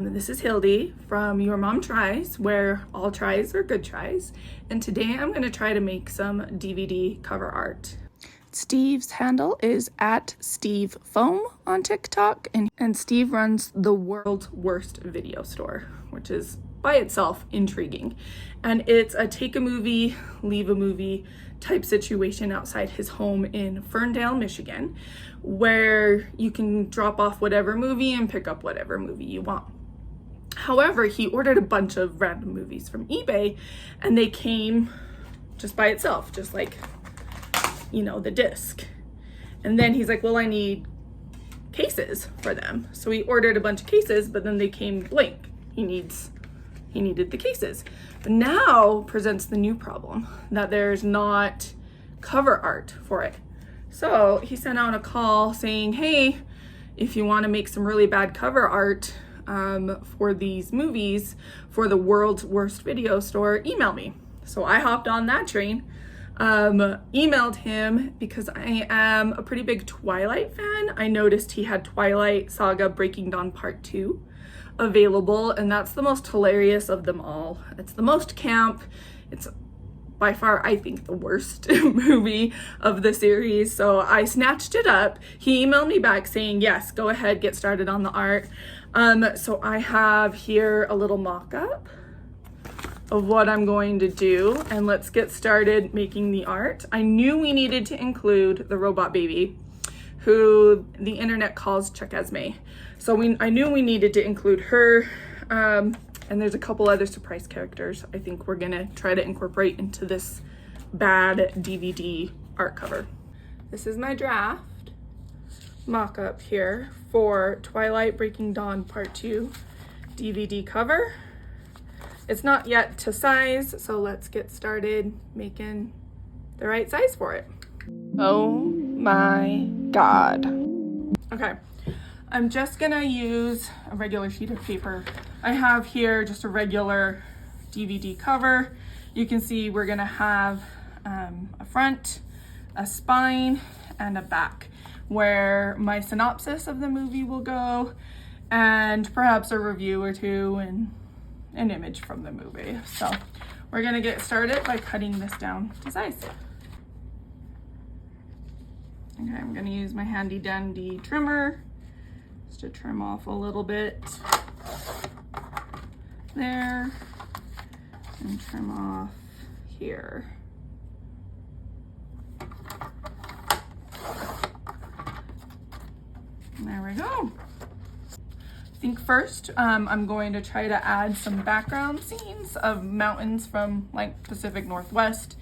This is Hildy from Your Mom Tries, where all tries are good tries. And today I'm going to try to make some DVD cover art. Steve's handle is at Steve Foam on TikTok, and Steve runs the world's worst video store, which is by itself intriguing. And it's a take a movie, leave a movie type situation outside his home in Ferndale, Michigan, where you can drop off whatever movie and pick up whatever movie you want. However, he ordered a bunch of random movies from eBay and they came just by itself, just like, you know, the disc. And then he's like, well, I need cases for them. So he ordered a bunch of cases, but then they came blank. He needed the cases. But now presents the new problem that there's not cover art for it. So he sent out a call saying, hey, if you want to make some really bad cover art for these movies for the world's worst video store, email me. So I hopped on that train, emailed him because I am a pretty big Twilight fan. I noticed he had Twilight Saga Breaking Dawn Part 2 available, and that's the most hilarious of them all. It's the most camp. It's by far, I think, the worst movie of the series. So I snatched it up. He emailed me back saying, yes, go ahead, get started on the art. So I have here a little mock-up of what I'm going to do, and let's get started making the art. I knew we needed to include the robot baby, who the internet calls Chekesme. So I knew we needed to include her, and there's a couple other surprise characters I think we're gonna try to incorporate into this bad DVD art cover. This is my draft mock-up here for Twilight Breaking Dawn Part 2 DVD cover. It's not yet to size, so let's get started making the right size for it. Oh my God. Okay, I'm just gonna use a regular sheet of paper. I have here just a regular DVD cover. You can see we're gonna have a front, a spine, and a back, where my synopsis of the movie will go, and perhaps a review or two and an image from the movie. So we're gonna get started by cutting this down to size. Okay, I'm gonna use my handy dandy trimmer just to trim off a little bit there and trim off here. There we go. I think first I'm going to try to add some background scenes of mountains from like Pacific Northwest.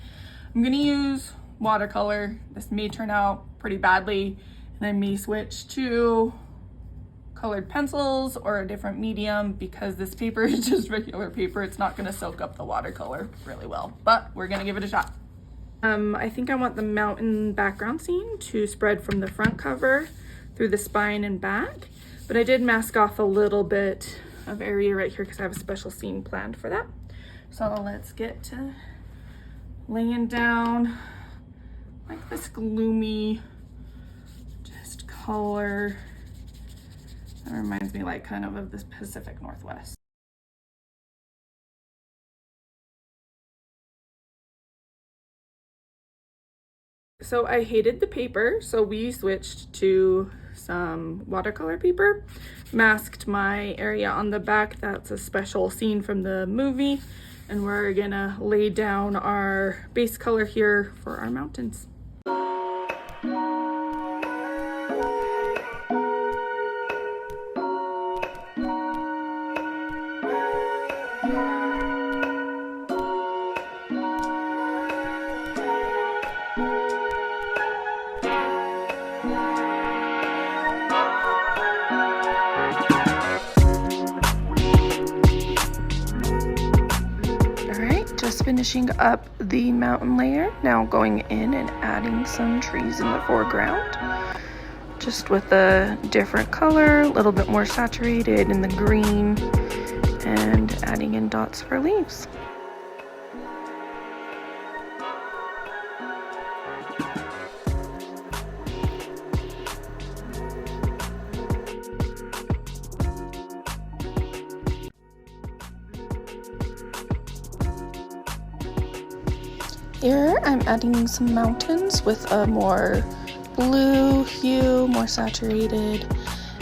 I'm gonna use watercolor. This may turn out pretty badly, and I may switch to colored pencils or a different medium because this paper is just regular paper. It's not gonna soak up the watercolor really well, but we're gonna give it a shot. I think I want the mountain background scene to spread from the front cover through the spine and back, but I did mask off a little bit of area right here because I have a special scene planned for that. So let's get to laying down like this gloomy just color that reminds me like kind of the Pacific Northwest. So I hated the paper, so we switched to some watercolor paper, masked my area on the back. That's a special scene from the movie, and we're gonna lay down our base color here for our mountains. Just finishing up the mountain layer, now going in and adding some trees in the foreground, just with a different color, a little bit more saturated in the green, and adding in dots for leaves. Here I'm adding some mountains with a more blue hue, more saturated,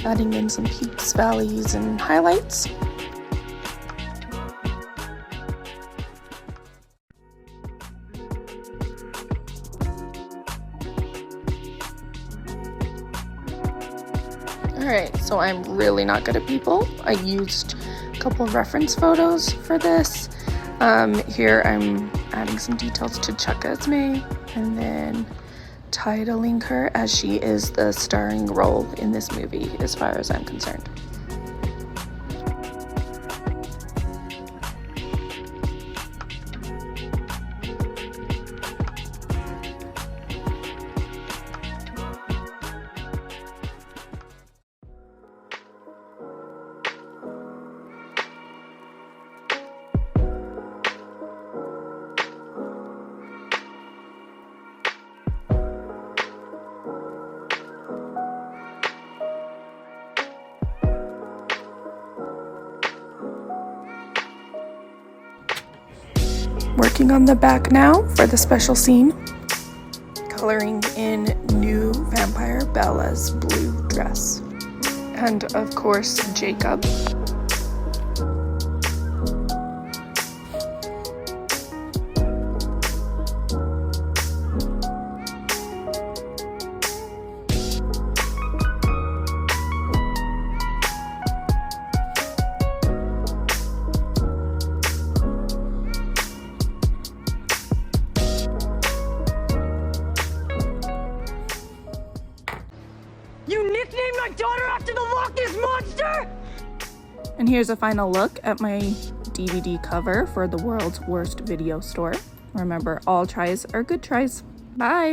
adding in some peaks, valleys, and highlights. Alright, so I'm really not good at people. I used a couple of reference photos for this. Here I'm adding some details to Chuck Esme and then titling her as she is the starring role in this movie as far as I'm concerned. Working on the back now for the special scene. Coloring in new vampire Bella's blue dress. And of course, Jacob. You nicknamed my daughter after the Loch Ness Monster?! And here's a final look at my DVD cover for the world's worst video store. Remember, all tries are good tries. Bye!